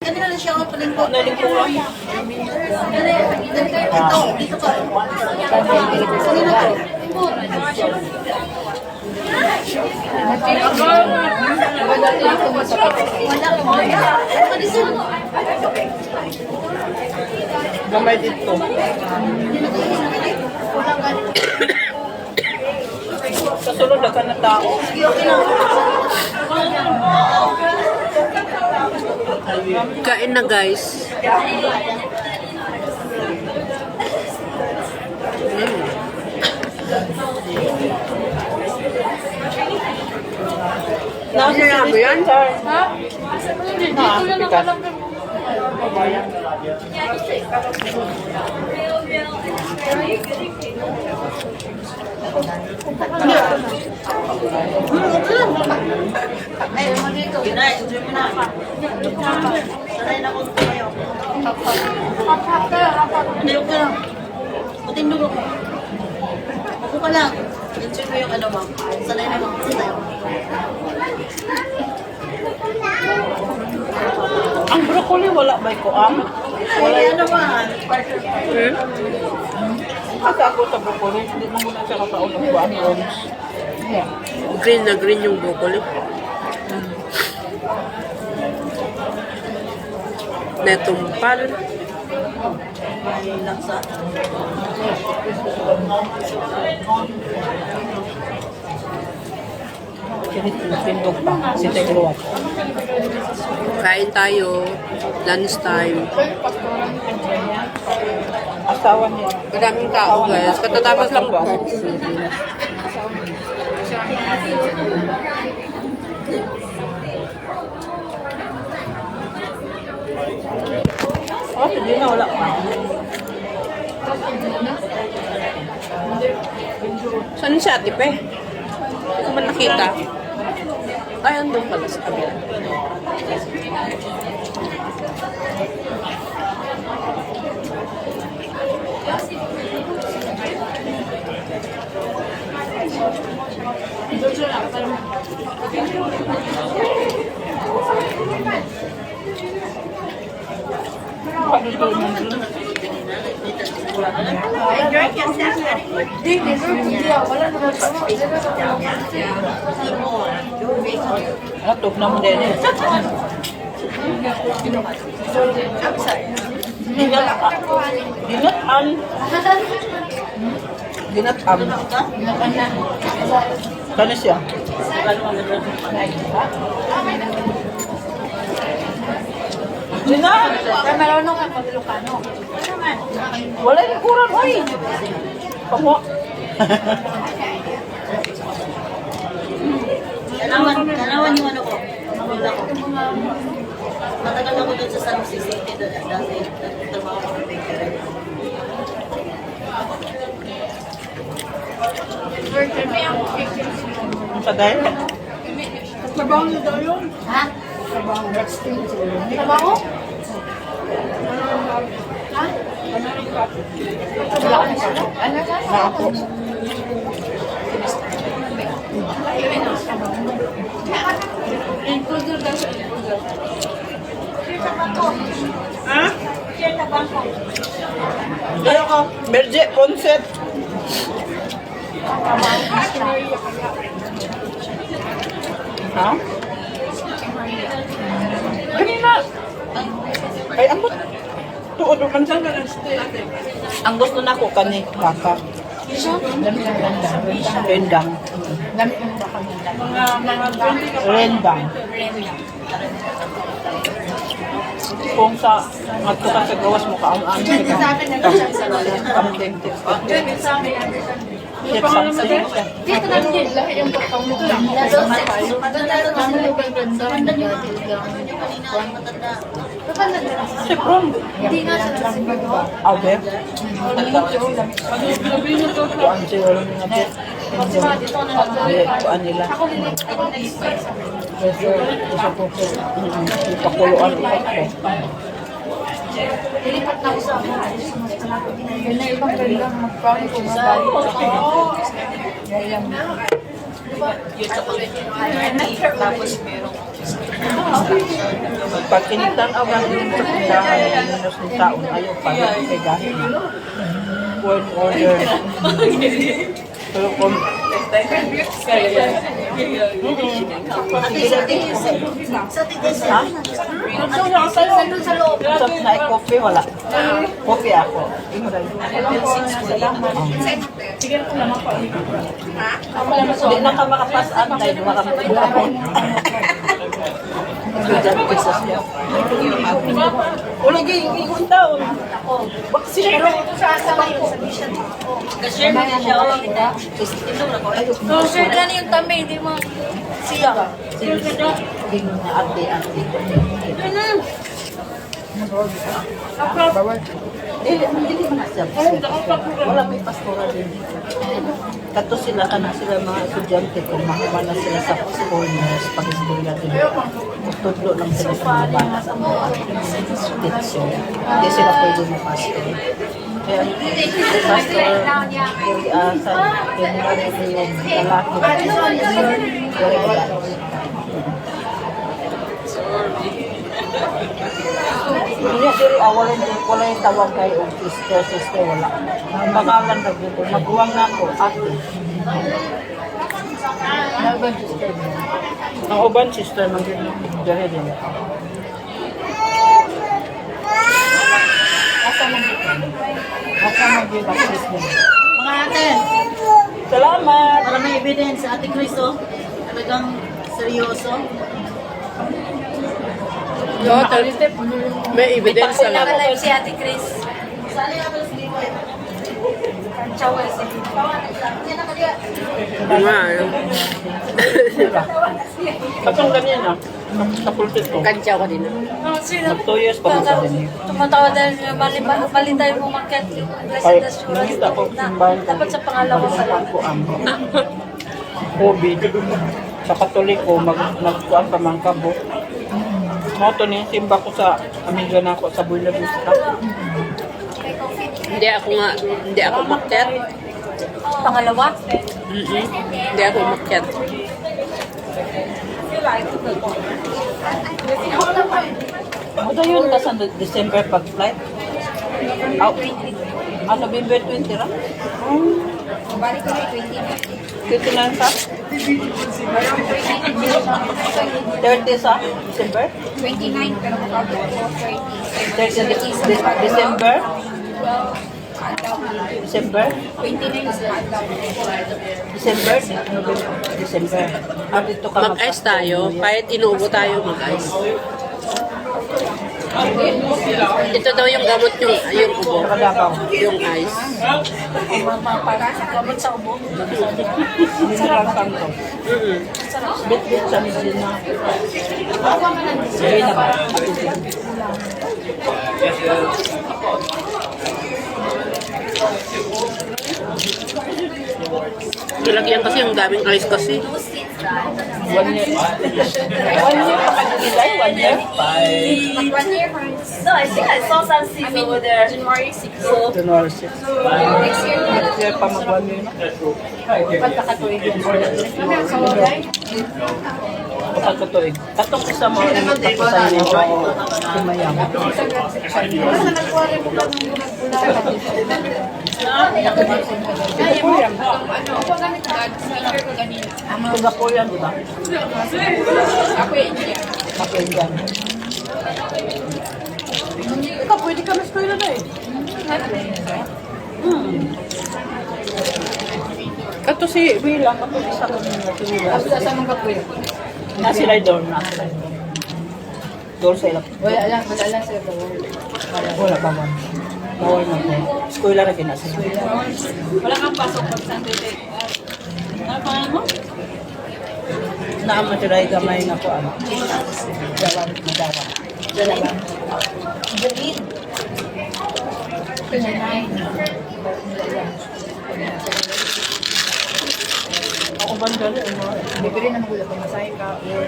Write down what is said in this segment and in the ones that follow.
Kanina na siya ako palingko. Nalingkuran. Dito, dito ka. Kanina ka. Gamay dito. Kasunod na ka na tao. Kain na guys. Nasirabi yan? Ha? Pikas. Sanay na ko kayo. Hindi ka lang. Matindog ako. Ako ka lang. Enjoy mo yung ano mo. Sanay na ako. Sanay ako. Ang broccoli wala ba ko ang? Wala yan naman. Kasi ako sa broccoli, hindi mo muna siya kataon ng buwan orange. Green na green yung broccoli. Netumpal. May laksa. Tindog pa. Si Tegluwat. Kain tayo. Lunch time. Asawa niya. Maraming tao guys. Katatapos lang po. Oh, hindi na wala pa. Saan si Ate Pe? Hindi ko man nakita. Ay, andun pala sa kabila. Atop na mo din eh. Ginatan. Ginatan. Kano siya? Gina! Marunong ka pag Ilocano. Wala yung kurang, oy! Pango. Dalawan yung ano ko. Mamula ko. Matagal ako dun sa San Jose City. Dati, trabaho ko ng bakery. Sa dahil? Trabaho na daw yun? Ha? Trabaho. Trabaho? Ha? Ano ka? Ako. Ha? Ano ka? Berje, Ponset. Ha? Kanina. Ay, ambot. Tuod man sa ang gusto na ko kani baka. Rendang. Rendang. Kung sa ngadto ka sa gawas mo ka ang Dito na din lahat yung pagkaw mo lang. si Prom. Hindi nga siya nagsigaw. Abe. Kuan si Rolong nga po. Kuan nila. Ipakuluan ko. Nilipat na ako sa bahay. Yun na ibang kailang mag-count kung mabalik. Tapos merong Pag kinitanaw lang din sa tindahan, minus ng taon, ayaw pa rin kay gahin na. Word order. Pero kung Sa tigas ha? sa loob. Sa na-coffee, wala. Coffee ako. Imo dahil. Hindi na ka makapas-an dahil makamagulapon. Ulo giingon taon. Kasi share mo niya siya. Ito na ko. No, sure ka na yung tamay, di mo siya. Gingon na ate-ate. Hindi man siya. Wala may pastora din. Kato sila kana sila mga estudyante kung makuha na sila sa school nurse pag eskwela din. Tutudlo lang sila sa mga bata sa mga teacher. Hindi sila pwede mapastor. Kaya pastor, sa yung lalaki. Hindi diri wala yung tawag kayo sister, wala. Ang pangalan na dito, maguwang na ako, ate. Ang uban sister, magiging diri din. Asa magiging sister. Mga ate, Salamat! para may evidence sa Ate Chris, oh. Talagang seryoso. No, may evidence na lang. Live si Ate Chris. Sali ako sa libre. Nga, Katong ganyan na, sa pulpit ko. kantsaw ka din. Oh, sino? Mag 2 years pa ko sa din. Tumatawa dahil mali tayo bumakyat. Ay, nakita ko simbahan ko. Dapat sa pangalawa pa lang. Ko ang COVID. Sa Katoliko, magkuhan pa man kabo. Moto niya, simba ko sa amiga na ako sa Buena Vista. Hindi ako makyat. Pangalawa? Hindi ako makyat. Ano yun ka sa December pag-flight? November 20 ra? 29 sa? 30 sa December? 29 pero makapagod 30 December? December? 29 sa December? December. Dito ka Mag-ice tayo. Kahit inuubo tayo, mag-ice. Ito daw yung gamot yung ubo. Nakadabaw. Yung ice. gamot sa ubo. Mineral santo. Bit-bit sa Medina. Sige na ba? Nilagyan kasi yung daming ice kasi. 1 year. 1 year pa kanilay? 1 year? Mag 1 year for No, I think I saw some seeds over there. January 6. January 6. Next year. Next year pa mag 1 year na. Pagkakatuig yun. Pagkakatuig. Katong isa mo yung tapusan niyo si Mayam. Singaporean, di ba? Ako Indian. Ikaw, pwede ka na-eskwela na eh. Kato si Wila, kapag isa ko nila si Wila. Sa mga kapoy. Na sila doon, na sila doon sa ilap. Wala lang sila po. Wala pa man. Bawal na po. Eskwela na ginasa. Wala kang pasok pag Sunday. Ano pangalan mo? Naamatiray gamay na po ano. Dawan, dawan. Dawan. David. Ako ba dali? Bibili na magulat kung masaya ka or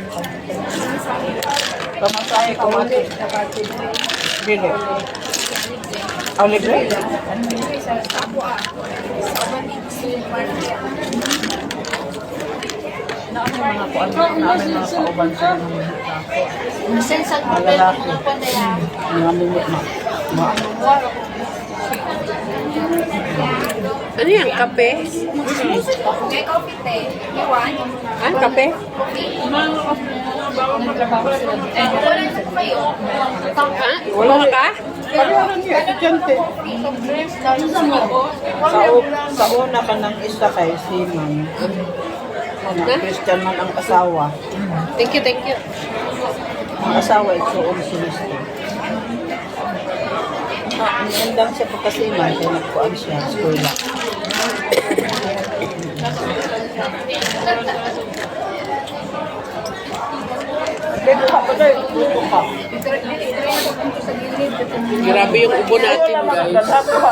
Pamasahe ko mati. Dili. Ang libre? sa tabo Na ano mga kuan? Na mga kauban sa Sensan mo, Mga pero lalaki. mga pandaya. Mga mimik na. Ano yan? Kape? May coffee tea. You want? Ah, kape? Ha? Wala ka? Sa una ka ng isa kay Simon. Christian man ang asawa. Thank you, thank you. Ang asawa ito si Mister. Nandang siya pagkasiman, kaya nagpuan siya, eskwela. Dito ka pa dahil, dito ka. Grabe yung ubo natin, guys.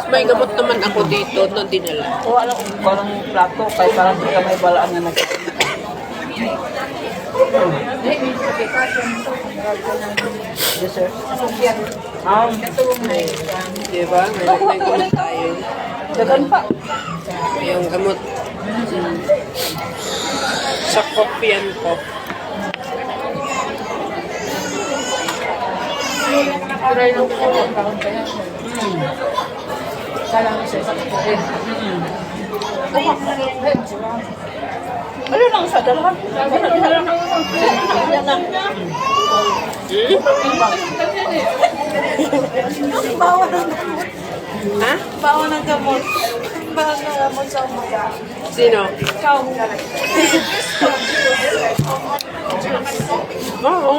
May gamot naman ako dito na dinala. O alam ko, parang plato, kaya parang di ka may balaan na nagkakita. Yes, sir. Diba? May gamot tayo. Dagan pa. Yung gamot. Sa kopyan ko. Try lang po. Kaon kaya. Salamat sa isang kuhin. Ano lang sa dalawa? Yan lang. Bawa ng gamot. Ha? Bawa ng gamot. Bawa ng gamot sa umaga. Sino? Ikaw. Oo.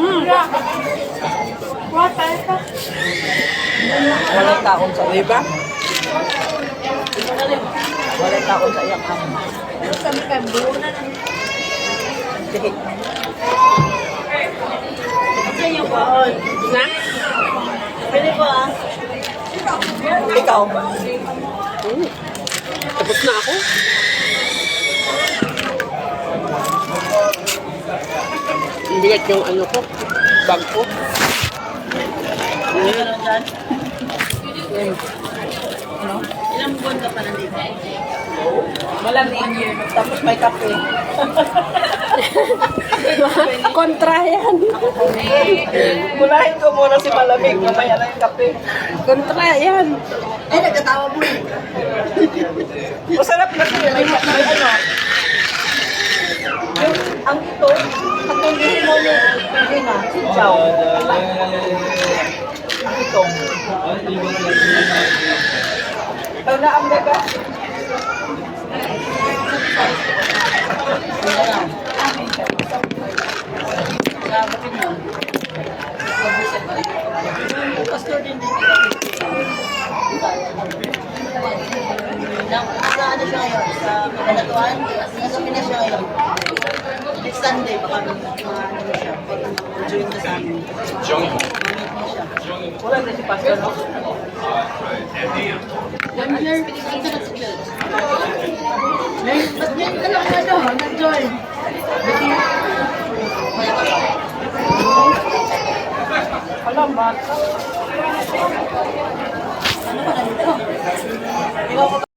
Walang taon sa Diba? Walang taon sa iyang amo. Sabi ka, buo na Sige. Yan yung baon. Na? Pwede ko ah. Ikaw. Tapos na ako. Ang bigat yung ano ko. Bag ko. Ano dyan? Ilang buwan ka pa nandito? Malamig. Tapos may kape. Kontra yan. Mulahin ko muna si Malamig. Mamaya na yung kape. Kontra yan. Ay, nagkatawa mo eh. Masarap na siya. May ano. Ang ito, katulad mo yung na, si Chow. Ang ito. Pag naam na ka, Pastor din din. Nasa ano siya ngayon? Sa Kabanatuan? Nasa Pinas siya ngayon. Next Sunday, baka ano siya. Join ka sa amin. Mamit mo siya. wala na si Pastor, no? One year, pinigyan ka na sa church. Ba't yan ka lang ano? Nag-join. Alam, bata. Ano ba ganito?